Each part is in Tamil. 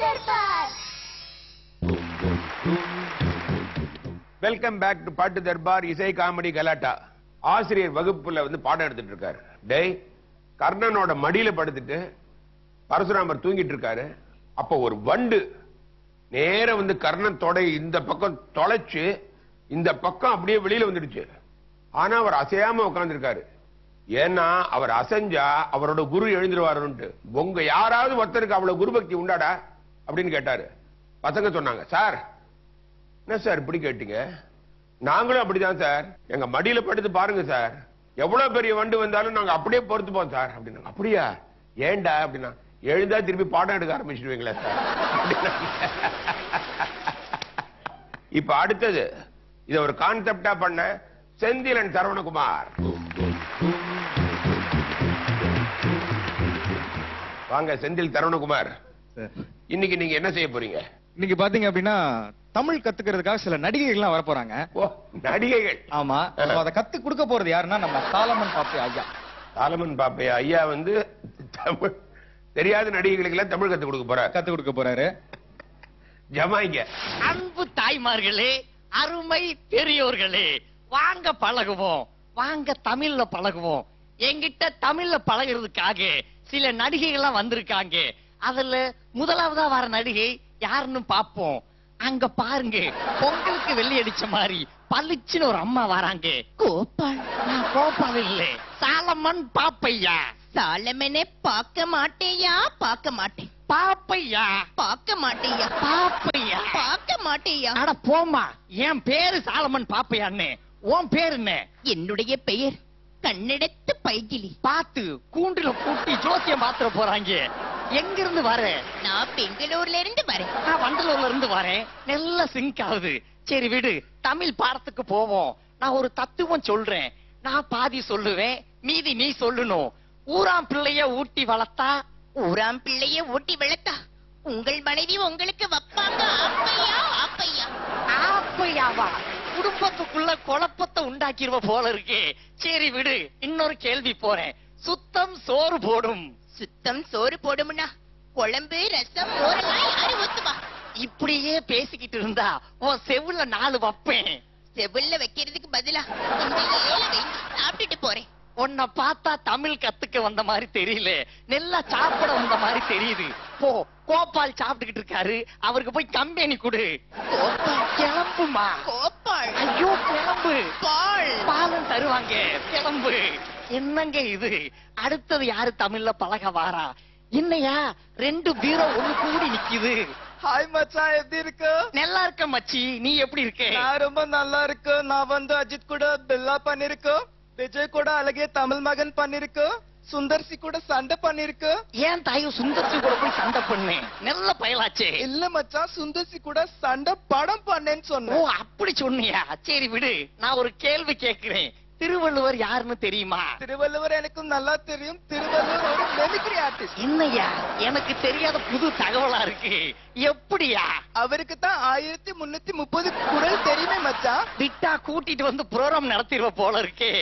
தர்பார். வெல்கம் பேக் டு பாட்டு தர்பார் இசை காமெடி கலாட்டா. ஆசிரியர் வகுப்புல பாடம் எடுத்துட்டு இருக்காரு. டேய், கர்ணனோட மடியில படுத்துட்டு பரசுராமர் தூங்கிட்டு இருக்காரு. அப்ப ஒரு வண்டு நேர கர்ணன் தொடை இந்த பக்கம் தொலைச்சு இந்த பக்கம் அப்படியே வெளியில வந்துடுச்சு. ஆனா அவர் அசையாம உட்கார்ந்து இருக்காரு. ஏன்னா அவர் அசைஞ்சா அவரோட குரு எழுந்துருவாரு. உங்க யாராவது ஒருத்தருக்கு அவ்வளவு குரு பக்தி உண்டாடா அப்படின்னு கேட்டாரு. பசங்க சொன்னாங்க, சார் என்ன சார் இப்படி கேட்டீங்க? நாங்களும் அப்படிதான் சார். எங்க மடியில படுத்து பாருங்க சார், எவ்வளவு பெரிய வண்டு வந்தாலும் நாங்க அப்படியே பொறுத்துப்போம் சார் அப்படின்னா. அப்படியா? ஏண்டா அப்படின்னா, எழுந்தா திருப்பி பாடம் எடுக்க ஆரம்பிச்சிடுவீங்களா சார்? இப்ப அடுத்தது இத ஒரு கான்செப்டா பண்ண செந்திலன் சரவணகுமார். வாங்க செந்தில் சரவணகுமார், இன்னைக்கு நீங்க என்ன செய்ய போறீங்க? இன்னைக்கு பாத்தீங்க அப்படின்னா தமிழ் கத்துக்கிறதுக்காக சில நடிகைகள் எல்லாம் வர போறாங்க. ஓ, நடிகைகள்? ஆமா. அதை கத்து கொடுக்க போறது யாருன்னா நம்ம சாலமன் பாப்பே ஐயா. சாலமன் பாப்பே ஐயா தமிழ் தெரியாத நடிகைகளுக்கு எல்லாம் தமிழ் கத்து கொடுக்க போறாரு. ஜமாயிங்க. அன்பு தாய்மார்களே, அருமை பெரியோர்களே, வாங்க பழகுவோம், வாங்க தமிழ்ல பழகுவோம். என்கிட்ட தமிழ்ல பழகிறதுக்காக சில நடிகைகள்லாம் வந்திருக்காங்க. அதுல முதலாவதா வர நடிகை யாருன்னு பாப்போம். அங்க பாருங்க, பொங்கலுக்கு வெள்ளி அடிச்ச மாதிரி பளிச்சுன்னு ஒரு அம்மா வராங்க. கோபால்? நான் கோபால் இல்ல, சாலமன் பாப்பையா. சாலமனே பார்க்க மாட்டேயா? பார்க்க மாட்டேன். பாப்பையா? பார்க்க மாட்டேயா? பாப்பையா? பார்க்க மாட்டேயா? அட போமா, என் பேரு சாலமன் பாப்பையான்னு. உன் பேரு என்ன? என்னுடைய பெயர் கண்ணெடுத்து பைகிலி. பாத்து கூண்டுல கூட்டி ஜோசியம் பாத்துற போறாங்க. எங்க இருந்து வர? நான் பெங்களூர்ல இருந்து வரேன். நான் வண்டலூர்ல இருந்து வரேன். நல்ல சிங்க் ஆகுது. சரி விடு, தமிழ் பாடத்துக்கு போவோம். நான் ஒரு தத்துவம் சொல்றேன், நான் பாதி சொல்லுவேன், மீதி நீ சொல்லணும். ஊராம் பிள்ளைய ஊட்டி வளர்த்தா, ஊராம் பிள்ளைய ஊட்டி வளர்த்தா உங்கள் மனைவி உங்களுக்கு வப்பாங்க ஆப்பையா? ஆப்பையா? ஆப்பையாவா? குடும்பத்துக்குள்ள குழப்பத்தை உண்டாக்கிருவ போல இருக்கே. சரி விடு, இன்னொரு கேள்வி போறேன். சுத்தம் சோறு போடும். சுத்தம் சோறு போடும்னா குழம்பு ரசம் மோரெல்லாம் யாரு ஊத்துவா? இப்படியே பேசிக்கிட்டு இருந்தா உன் செவுல 4 வைப்பேன். செவில்ல வைக்கிறதுக்கு பதிலா இந்த 7 வைங்க, சாப்பிட்டுட்டு போறேன். உன்னை பார்த்தா தமிழ் கத்துக்க வந்த மாதிரி தெரியல, நல்லா சாப்பிட வந்த மாதிரி தெரியுது. போ, கோபால் சாப்பிட்டுக்கிட்டு இருக்காரு, அவருக்கு போய் கம்பெனி கொடு. கோபால்? கிளம்புமா. கோபால்? ஐயோ கிளம்பு. பால்? பாலும் தருவாங்க, கிளம்பு. என்னங்க இது? அடுத்தது யாரு தமிழ்ல பழக வாரா? என்னையா 2 பீரோ ஒண்ணு கூடி நிக்குது. ஹாய் மச்சான், எப்படி இருக்கு? நல்லா இருக்க மச்சி, நீ எப்படி இருக்க? நான் ரொம்ப நல்லா இருக்கு. நான் அஜித் கூட பில்லா பண்ணிருக்கு, விஜய் கூட அழகிய தமிழ் மகன் பண்ணிருக்கு, சுந்தர்சி கூட சண்டை பண்ணிருக்கு. ஏன் தாயு சுந்தர்சி கூட போய் சண்டை பண்ணு? நல்ல பயலாச்சே. இல்ல மச்சான், சுந்தர்சி கூட சண்டை படம் பண்ணேன்னு ஓ, சொன்னேன். அப்படி சொன்னியா? சரி விடு, நான் ஒரு கேள்வி கேட்கிறேன். திருவள்ளுவர் யாருன்னு தெரியுமா? திருவள்ளுவர் எனக்கும் நல்லா தெரியும். திருவள்ளுவர் ஒரு மெமிக்ரி ஆர்டிஸ்ட். என்னையா, எனக்கு தெரியாத புது தகவலா இருக்கு. எப்படியா? அவருக்கு தான் 1330 குறள் தெரியுமே மச்சான். விட்டா கூட்டிட்டு ப்ரோகிராம் நடத்திடுவ போல இருக்கே.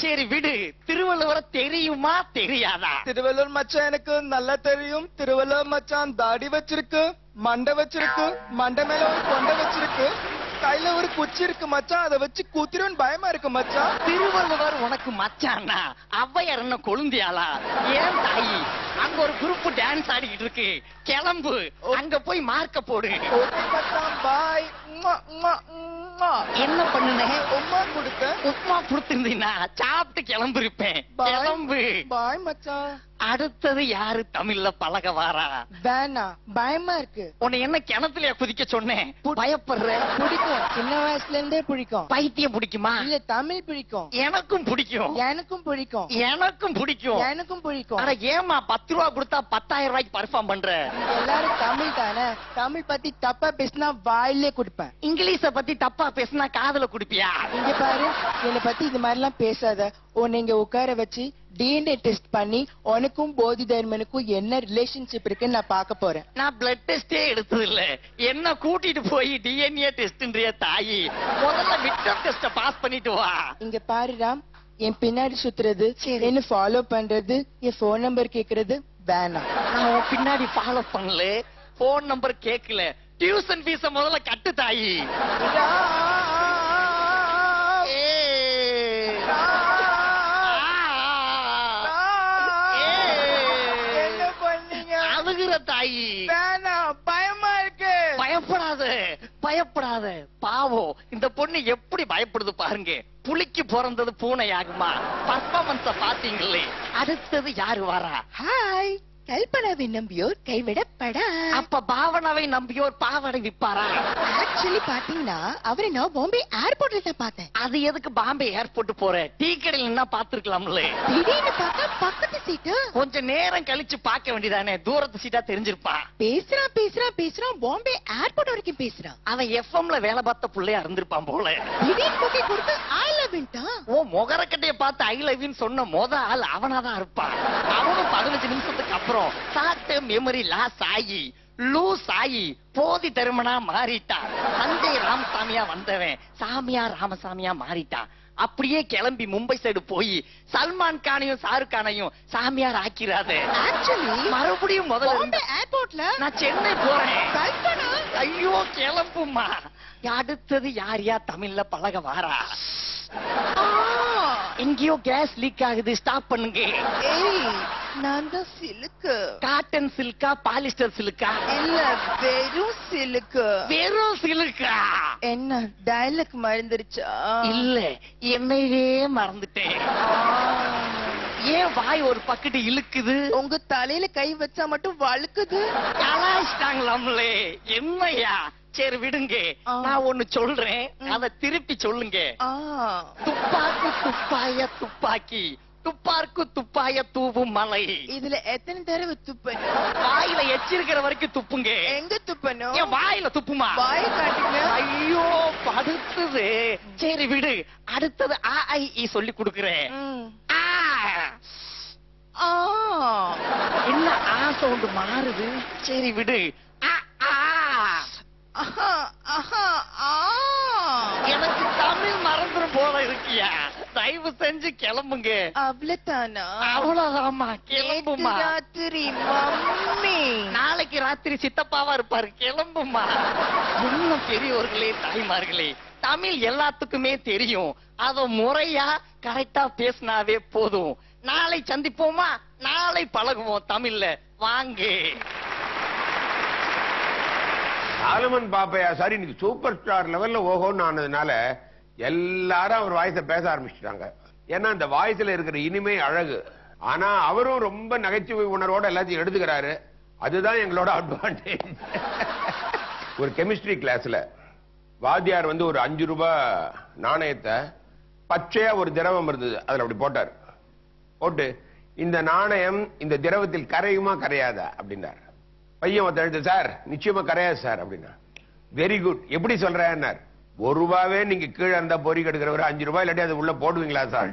சரி விடு, திருவள்ளுவரை தெரியுமா தெரியாதா? திருவள்ளுவர் மச்சான் எனக்கு நல்லா தெரியும். திருவள்ளுவர் மச்சான் தாடி வச்சிருக்கு, மண்டை வச்சிருக்கு, மண்டை மேல ஒரு கொண்டை வச்சிருக்கு, கையில ஒரு குச்சி இருக்கு மச்சான், அதை வச்சு குத்திரும் பயமா இருக்கு மச்சான். திருவள்ளுவர் உனக்கு மச்சானா? ஔவையார் என்ன கொழுந்தியாளா? ஏன் தாயி, அங்க ஒரு குரூப் டான்ஸ் ஆடிக்கிட்டு இருக்கு, கிளம்பு, அங்க போய் மார்க்க போடு. ஓகே மச்சான், பாய். என்ன பண்ணுனே? உமா கொடுத்தேன். உப்மா கொடுத்திருந்தீங்கன்னா சாப்பிட்டு கிளம்பிருப்பேன். கிளம்பு. பாய் மச்சான். அடுத்தது யாரு தமிழ்ல பழக வாரா? வேணா, பயமா இருக்கு. உன்னை என்ன கிணத்துலயா குதிக்க சொன்னேன்? பயப்படுற? பிடிக்கும், சின்ன வயசுல இருந்தே பிடிக்கும். பைத்தியம் பிடிக்குமா? இல்ல, தமிழ் பிடிக்கும். எனக்கும் பிடிக்கும். எனக்கும் பிடிக்கும். எனக்கும் பிடிக்கும். எனக்கும் பிடிக்கும். அட ஏமா 10 ரூபா கொடுத்தா 10,000 ரூபாய்க்கு பர்ஃபார்ம் பண்ற? எல்லாரும் தமிழ் தானே, தமிழ் பத்தி தப்பா பேசினா வாயிலே கொடுப்பேன். இங்கிலீஷ பத்தி தப்பா பேசினா காதுல குடுப்பியா? இங்க பாரு, என்னை பத்தி இந்த மாதிரி எல்லாம் பேசாத. உன்னை இங்க உட்கார வச்சு டிஎன்ஏ டெஸ்ட் பண்ணி உனக்கும் போதி தர்மனுக்கும் என்ன ரிலேஷன்ஷிப் இருக்குன்னு நான் பார்க்க போறேன். நான் பிளட் டெஸ்டே எடுத்தது இல்ல, என்ன கூட்டிட்டு போய் டிஎன்ஏ டெஸ்ட்ன்றிய தாயி. முதல்ல விட்டம் டெஸ்ட பாஸ் பண்ணிட்டு வா. இங்க பாரு ராம், என் பின்னாடி சுத்துறது, என்ன ஃபாலோ பண்றது, என் போன் நம்பர் கேக்குறது வேணாம். நான் உன் பின்னாடி ஃபாலோ பண்ணல, போன் நம்பர் கேக்கல. டியூஷன் ஃபீஸ முதல்ல கட்டு தாயி. என்ன பண்ணீங்க? அழுகிற தாயி. வேணாம், பயமா இருக்கு. பயப்படாத பயப்படாத. பாவம் இந்த பொண்ணு எப்படி பயப்படுது பாருங்க. புலிக்கு பிறந்தது பூனை ஆகுமா? பர்ஃபார்மன்ஸ பாத்தீங்களே. அடுத்தது யாரு வரா? ஹாய், கல்பனாவை நம்பியோர் கைவிடப்படா. அப்ப பாவனாவை நம்பியோர் பாவாடை விப்பாரா? ஆக்சுவலி பாத்தீங்கன்னா அவரை நான் பாம்பே ஏர்போர்ட்ல தான் பார்த்தேன். அது எதுக்கு பாம்பே ஏர்போர்ட் போற? டீ கடையில் என்ன பாத்துருக்கலாம்ல. திடீர்னு பார்த்தா பக்கத்து சீட்டு. கொஞ்ச நேரம் கழிச்சு பார்க்க வேண்டியதானே. தூரத்து சீட்டா தெரிஞ்சிருப்பா. பேசுறான் பாம்பே ஏர்போர்ட் வரைக்கும் பேசுறான். அவன் எஃப்எம்ல வேலை பார்த்த புள்ளையா இருந்திருப்பான் போல. திடீர்னு போக்கி கொடுத்து ஐ லவ் யூன்ட்டான். ஓ முகரக்கட்டைய பார்த்து ஐ லவ் யூன்னு சொன்ன ஆள் அவனாதான் இருப்பான். அவனும் 15 நிமிஷத்துக்கு அப்புறம் ஷார்ட் மெமரி லாஸ் ஆகி லூஸ் ஆகி போதி தருமனா மாறிட்டான். சஞ்சய் ராமசாமியா வந்தவன் சாமியா ராமசாமியா மாறிட்டான். அப்படியே கிளம்பி மும்பை சைடு போய் சல்மான் கானையும் ஷாருக் கானையும் சாமியார் ஆக்கிறாது. ஆக்சுவலி மறுபடியும் முதல்ல பாம்பே ஏர்போர்ட்ல நான் சென்னை போறேன். கல்பனா. ஐயோ கிளம்புமா. அடுத்தது யாரியா தமிழ்ல பழக வாரா? எங்கேயோ கேஸ் லீக் ஆகுது. ஸ்டாப் பண்ணுங்க. ஏய், நான் தான் சிலுக்கு. Cotton Chilika polyester Chilika? இல்ல, வெறும் சிலுக்கு. வெறும் சில்கா? என்ன டயலாக் மறந்துருச்சா? இல்ல, என்னையே மறந்துட்டேன். ஏன் வாய் ஒரு பக்கெட்டு இழுக்குது? உங்க தலையில கை வச்சா மட்டும் வழுக்குது. கலாய்ச்சிட்டாங்களாம்லே. என்னையா? சரி விடுங்க. நான் ஒண்ணு சொல்றேன், அத திருப்பி சொல்லுங்க. துப்பாக்கி துப்பாய துப்பாக்கி, துப்பார்க்கு துப்பாய தூவும் மலை. இதுல எத்தனை தடவை துப்பணும்? வாயில எச்சிருக்கிற வரைக்கும் துப்புங்க. எங்க துப்பணும்? என் வாயில துப்புமா? வாயை காட்டுங்க. ஐயோ படுத்துது. சரி விடு. அடுத்தது ஆ ஐ ஈ சொல்லி கொடுக்கிறேன். ஆ. ஆ. என்ன ஆ சவுண்ட் மாறுது? சரி விடு. ஆ ஆ. ஆஹா, ஆஹா, ஆ. எனக்கு தமிழ் மறந்துரும் போல இருக்கியா? தயவு செஞ்சு கிளம்புங்க. அவ்வளவுதானா? அவ்வளவுதாம்மா. கிளம்புமா. நேத்து ராத்திரி மம்மி. நாளைக்கு ராத்திரி சித்தப்பாவா இருப்பாரு. கிளம்புமா. இன்னும் பெரியவர்களே தாய்மார்களே, தமிழ் எல்லாத்துக்குமே தெரியும். அத முறையா கரெக்டா பேசினாவே போதும். நாளை சந்திப்போமா? நாளை பழகுவோம் தமிழ்ல. வாங்க. சாலமன் பாப்பையா சார் இன்னைக்கு சூப்பர் ஸ்டார் லெவல்ல ஓஹோன்னு ஆனதுனால எல்லாரும் அவர் வாய்ஸ பேச ஆரம்பிச்சிட்டாங்க. ஏன்னா அந்த வாய்ஸ்ல இருக்கிற இனிமை அழகு. ஆனா அவரும் ரொம்ப நகைச்சுவை உணர்வோட எல்லாத்தையும் எடுத்துக்கிறாரு. அதுதான் எங்களோட அட்வான்டேஜ். ஒரு கெமிஸ்ட்ரி கிளாஸ்ல வாத்தியார் வந்து ஒரு 5 ரூபாய் நாணயத்தை பச்சையா ஒரு திரவம் இருந்தது அதுல அப்படி போட்டார். போட்டு இந்த நாணயம் இந்த திரவத்தில் கரையுமா கரையாதா அப்படின்னார். பையன் ஒருத்தர், சார் நிச்சயமா கரையாது சார் அப்படின்னா. வெரி குட், எப்படி சொல்றார்? 1 ரூபாவே நீங்க கீழே இருந்தா பொறி கெடுக்கிறவர் 5 ரூபாய் இல்லாட்டி அது உள்ள போடுவீங்களா சார்?